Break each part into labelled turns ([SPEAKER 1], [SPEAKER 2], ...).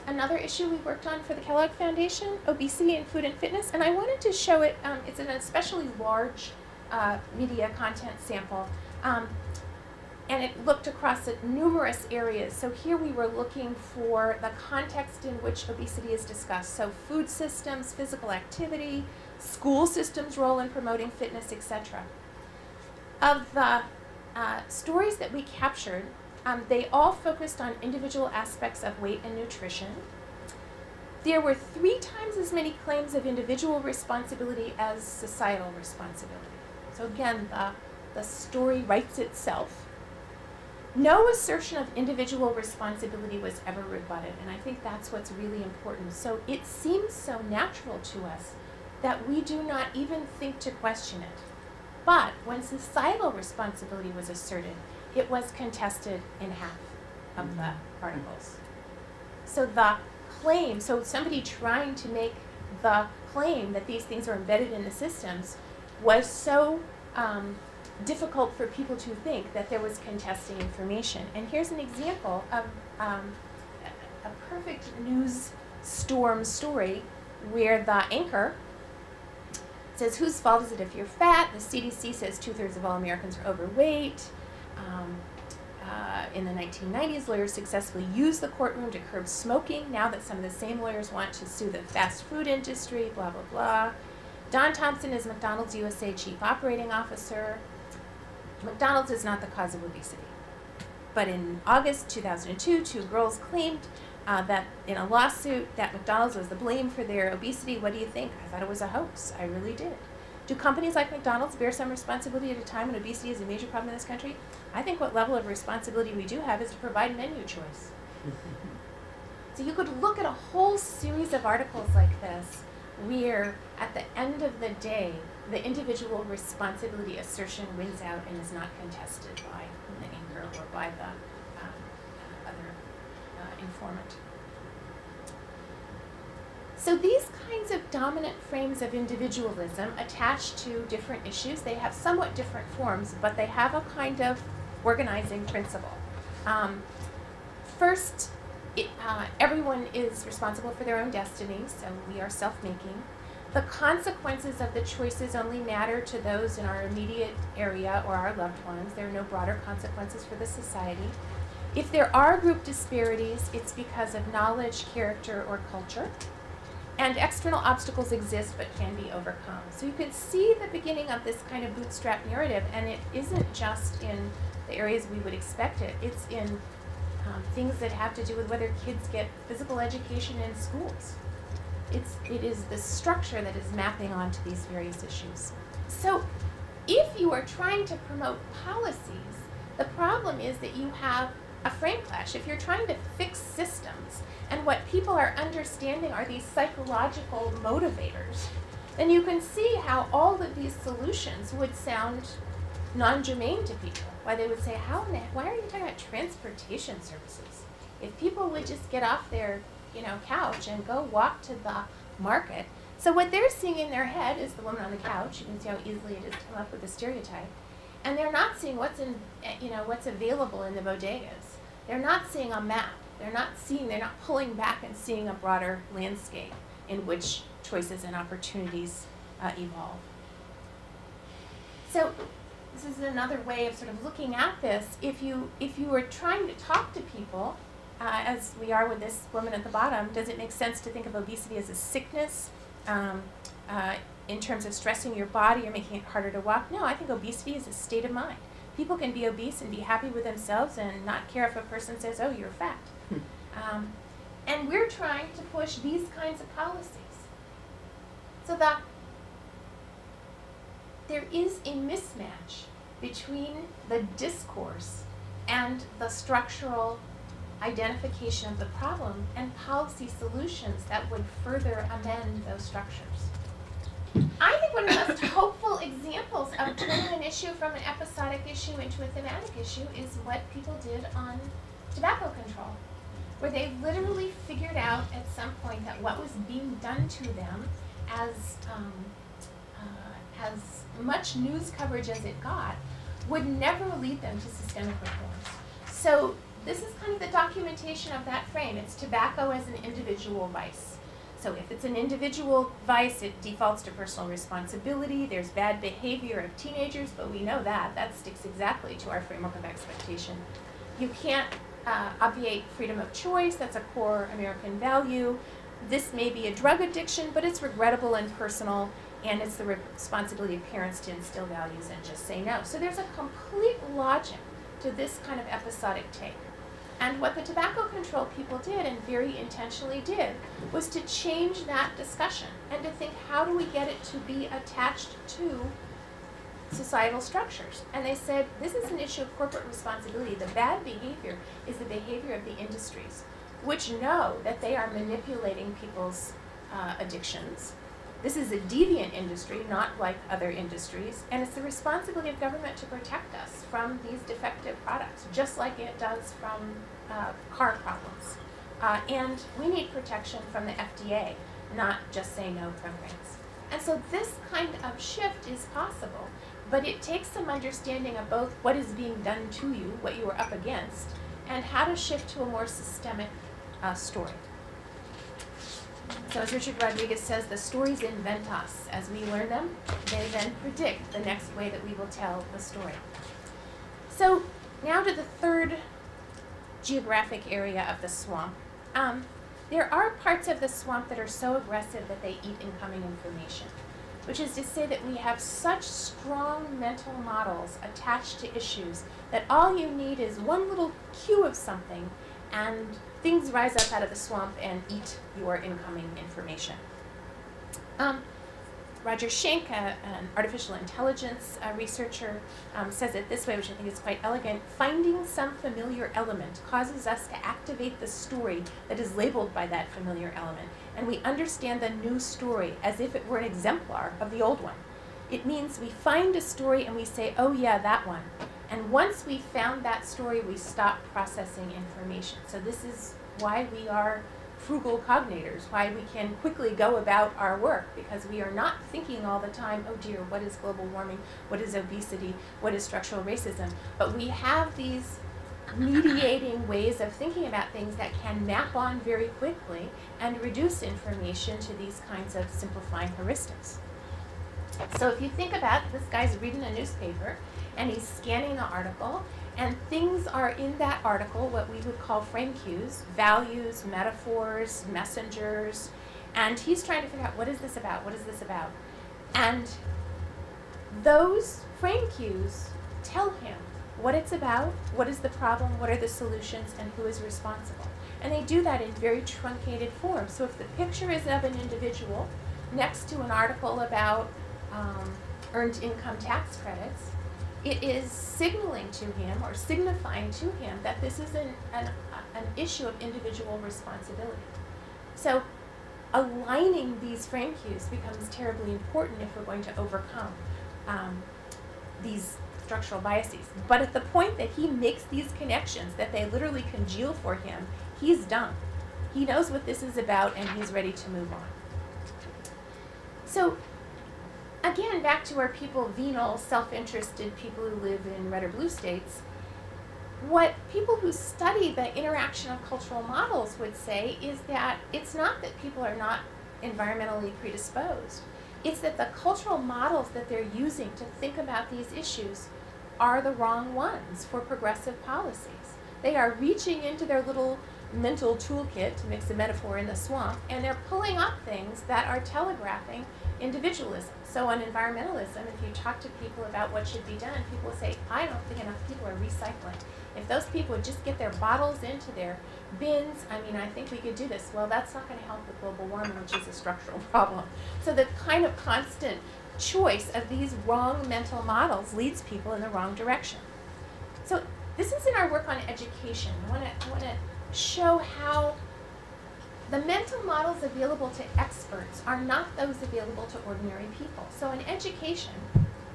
[SPEAKER 1] Another issue we worked on for the Kellogg Foundation, obesity in food and fitness, and I wanted to show it. It's an especially large media content sample, and it looked across at numerous areas. So here we were looking for the context in which obesity is discussed. So food systems, physical activity, school systems' role in promoting fitness, etc. Of the stories that we captured, they all focused on individual aspects of weight and nutrition. There were 3 times as many claims of individual responsibility as societal responsibility. So again, the story writes itself. No assertion of individual responsibility was ever rebutted, and I think that's what's really important. So it seems so natural to us that we do not even think to question it. But when societal responsibility was asserted, it was contested in half of the articles. So the claim, so somebody trying to make the claim that these things are embedded in the systems was so difficult for people to think that there was contesting information. And here's an example of a perfect news storm story where the anchor says, whose fault is it if you're fat? The CDC says 2/3 of all Americans are overweight. In the 1990s, lawyers successfully used the courtroom to curb smoking. Now that some of the same lawyers want to sue the fast food industry, blah, blah, blah. Don Thompson is McDonald's USA Chief Operating Officer. McDonald's is not the cause of obesity. But in August 2002, 2 girls claimed that in a lawsuit that McDonald's was the blame for their obesity. What do you think? I thought it was a hoax. I really did. Do companies like McDonald's bear some responsibility at a time when obesity is a major problem in this country? I think what level of responsibility we do have is to provide menu choice. So you could look at a whole series of articles like this where at the end of the day, the individual responsibility assertion wins out and is not contested by the anchor or by the other informant. So these kinds of dominant frames of individualism attach to different issues. They have somewhat different forms, but they have a kind of organizing principle. First, everyone is responsible for their own destiny, so we are self-making. The consequences of the choices only matter to those in our immediate area or our loved ones. There are no broader consequences for the society. If there are group disparities, it's because of knowledge, character, or culture. And external obstacles exist but can be overcome. So you can see the beginning of this kind of bootstrap narrative, and it isn't just in the areas we would expect it. It's in things that have to do with whether kids get physical education in schools. It is the structure that is mapping onto these various issues. So if you are trying to promote policies, the problem is that you have a frame clash. If you're trying to fix systems and what people are understanding are these psychological motivators, then you can see how all of these solutions would sound non-germane to people. Why they would say, why are you talking about transportation services? If people would just get off their couch and go walk to the market. So what they're seeing in their head is the woman on the couch. You can see how easily it is to come up with a stereotype. And they're not seeing what's available in the bodegas. They're not seeing a map. They're not pulling back and seeing a broader landscape in which choices and opportunities evolve. So this is another way of sort of looking at this. If you were trying to talk to people, as we are with this woman at the bottom, does it make sense to think of obesity as a sickness in terms of stressing your body or making it harder to walk? No, I think obesity is a state of mind. People can be obese and be happy with themselves and not care if a person says, oh, you're fat. And we're trying to push these kinds of policies. So there is a mismatch between the discourse and the structural identification of the problem and policy solutions that would further amend those structures. I think one of the most hopeful examples of turning an issue from an episodic issue into a thematic issue is what people did on tobacco control, where they literally figured out at some point that what was being done to them, as much news coverage as it got, would never lead them to systemic reforms. So this is kind of the documentation of that frame. It's tobacco as an individual vice. So if it's an individual vice, it defaults to personal responsibility. There's bad behavior of teenagers, but we know that. That sticks exactly to our framework of expectation. You can't obviate freedom of choice. That's a core American value. This may be a drug addiction, but it's regrettable and personal, and it's the responsibility of parents to instill values and just say no. So there's a complete logic to this kind of episodic take. And what the tobacco control people did, and very intentionally did, was to change that discussion and to think, how do we get it to be attached to societal structures? And they said, this is an issue of corporate responsibility. The bad behavior is the behavior of the industries, which know that they are manipulating people's addictions. This is a deviant industry, not like other industries, and it's the responsibility of government to protect us from these defective products, just like it does from car problems. And we need protection from the FDA, not just say no programs. And so this kind of shift is possible, but it takes some understanding of both what is being done to you, what you are up against, and how to shift to a more systemic story. So as Richard Rodriguez says, the stories invent us. As we learn them, they then predict the next way that we will tell the story. So now to the third geographic area of the swamp. There are parts of the swamp that are so aggressive that they eat incoming information, which is to say that we have such strong mental models attached to issues that all you need is one little cue of something and things rise up out of the swamp and eat your incoming information. Roger Schenck, an artificial intelligence researcher, says it this way, which I think is quite elegant. Finding some familiar element causes us to activate the story that is labeled by that familiar element, and we understand the new story as if it were an exemplar of the old one. It means we find a story and we say, oh yeah, that one. And once we found that story, we stop processing information. So this is why we are frugal cognators, why we can quickly go about our work, because we are not thinking all the time, oh dear, what is global warming, what is obesity, what is structural racism, but we have these mediating ways of thinking about things that can map on very quickly and reduce information to these kinds of simplifying heuristics. So if you think about this guy's reading a newspaper and he's scanning the article, and things are in that article, what we would call frame cues, values, metaphors, messengers, and he's trying to figure out, what is this about? What is this about? And those frame cues tell him what it's about, what is the problem, what are the solutions, and who is responsible. And they do that in very truncated form. So if the picture is of an individual next to an article about earned income tax credits, it is signaling to him or signifying to him that this is an issue of individual responsibility. So aligning these frame cues becomes terribly important if we're going to overcome these structural biases. But at the point that he makes these connections, that they literally congeal for him, he's done. He knows what this is about and he's ready to move on. So again, back to our people, venal, self-interested people who live in red or blue states, what people who study the interaction of cultural models would say is that it's not that people are not environmentally predisposed. It's that the cultural models that they're using to think about these issues are the wrong ones for progressive policies. They are reaching into their little mental toolkit, to mix a metaphor in the swamp, and they're pulling up things that are telegraphing individualism. So on environmentalism, if you talk to people about what should be done, people will say, I don't think enough people are recycling. If those people would just get their bottles into their bins, I mean, I think we could do this. Well, that's not going to help with global warming, which is a structural problem. So the kind of constant choice of these wrong mental models leads people in the wrong direction. So this is in our work on education. I want to show how the mental models available to experts are not those available to ordinary people. So in education,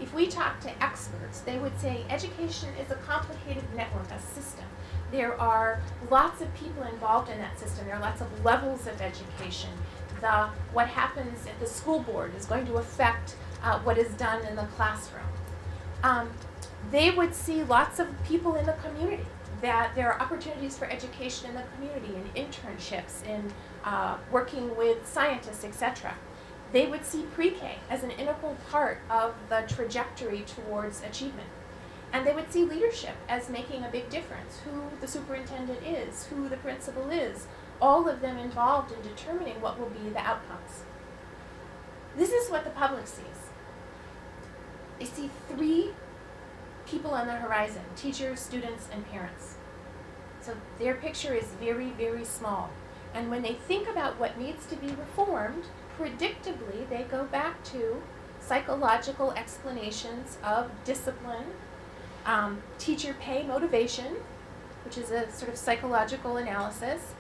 [SPEAKER 1] if we talk to experts, they would say education is a complicated network, a system. There are lots of people involved in that system. There are lots of levels of education. What happens at the school board is going to affect what is done in the classroom. They would see lots of people in the community. that there are opportunities for education in the community, in internships, in working with scientists, etc. They would see pre-K as an integral part of the trajectory towards achievement. And they would see leadership as making a big difference, who the superintendent is, who the principal is, all of them involved in determining what will be the outcomes. This is what the public sees. They see three people on the horizon: teachers, students, and parents. So their picture is very, very small. And when they think about what needs to be reformed, predictably they go back to psychological explanations of discipline, teacher pay motivation, which is a sort of psychological analysis,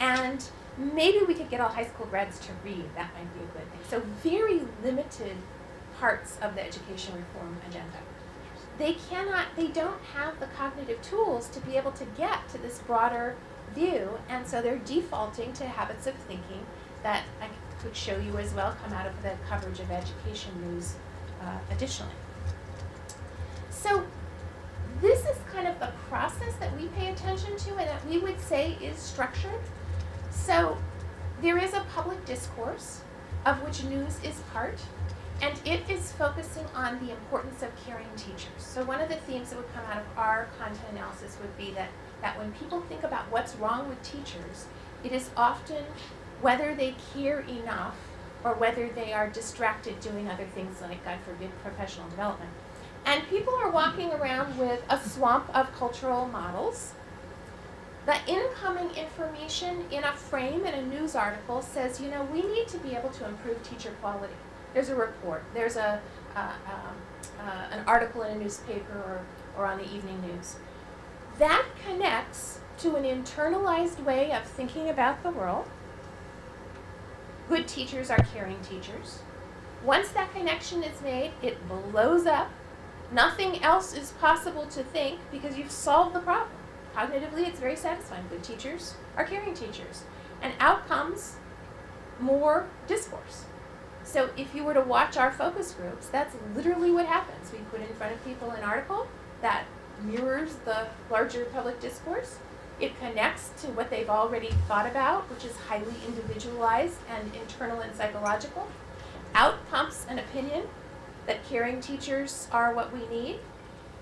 [SPEAKER 1] and maybe we could get all high school grads to read. That might be a good thing. So very limited parts of the education reform agenda. They don't have the cognitive tools to be able to get to this broader view, and so they're defaulting to habits of thinking that I could show you as well come out of the coverage of education news additionally. So this is kind of the process that we pay attention to and that we would say is structured. So there is a public discourse of which news is part, and it is focusing on the importance of caring teachers. So one of the themes that would come out of our content analysis would be that when people think about what's wrong with teachers, it is often whether they care enough or whether they are distracted doing other things like, God forbid, professional development. And people are walking around with a swamp of cultural models. The incoming information in a frame in a news article says, you know, we need to be able to improve teacher quality. There's a report, there's an article in a newspaper or on the evening news. That connects to an internalized way of thinking about the world. Good teachers are caring teachers. Once that connection is made, it blows up. Nothing else is possible to think because you've solved the problem. Cognitively, it's very satisfying. Good teachers are caring teachers. And out comes more discourse. So if you were to watch our focus groups, that's literally what happens. We put in front of people an article that mirrors the larger public discourse. It connects to what they've already thought about, which is highly individualized and internal and psychological. Out pumps an opinion that caring teachers are what we need,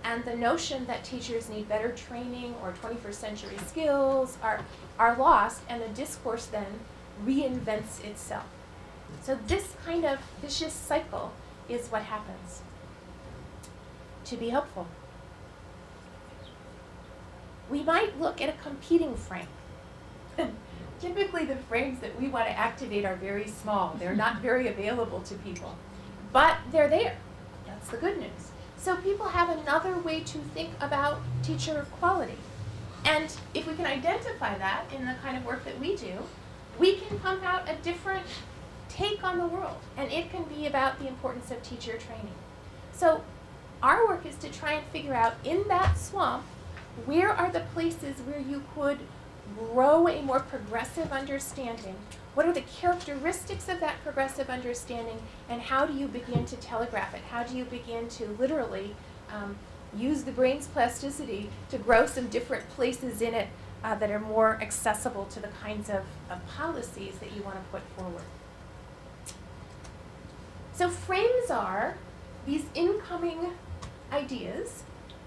[SPEAKER 1] and the notion that teachers need better training or 21st century skills are lost, and the discourse then reinvents itself. So this kind of vicious cycle is what happens. To be helpful, we might look at a competing frame. Typically the frames that we want to activate are very small. They're not very available to people, but they're there. That's the good news. So people have another way to think about teacher quality. And if we can identify that in the kind of work that we do, we can pump out a different take on the world, and it can be about the importance of teacher training. So our work is to try and figure out in that swamp, where are the places where you could grow a more progressive understanding? What are the characteristics of that progressive understanding, and how do you begin to telegraph it? How do you begin to literally use the brain's plasticity to grow some different places in it that are more accessible to the kinds of policies that you want to put forward? So frames are these incoming ideas.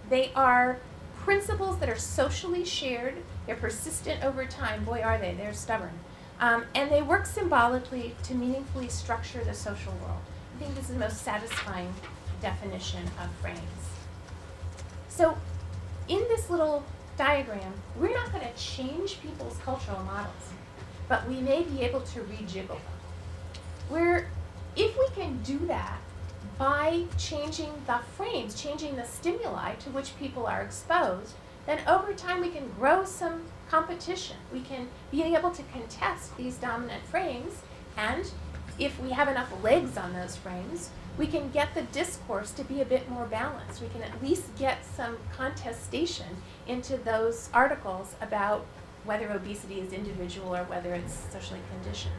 [SPEAKER 1] They are principles that are socially shared. They're persistent over time. Boy, are they. They're stubborn. And they work symbolically to meaningfully structure the social world. I think this is the most satisfying definition of frames. So in this little diagram, we're not going to change people's cultural models, but we may be able to rejiggle them. If we can do that by changing the frames, changing the stimuli to which people are exposed, then over time we can grow some competition. We can be able to contest these dominant frames, and if we have enough legs on those frames, we can get the discourse to be a bit more balanced. We can at least get some contestation into those articles about whether obesity is individual or whether it's socially conditioned.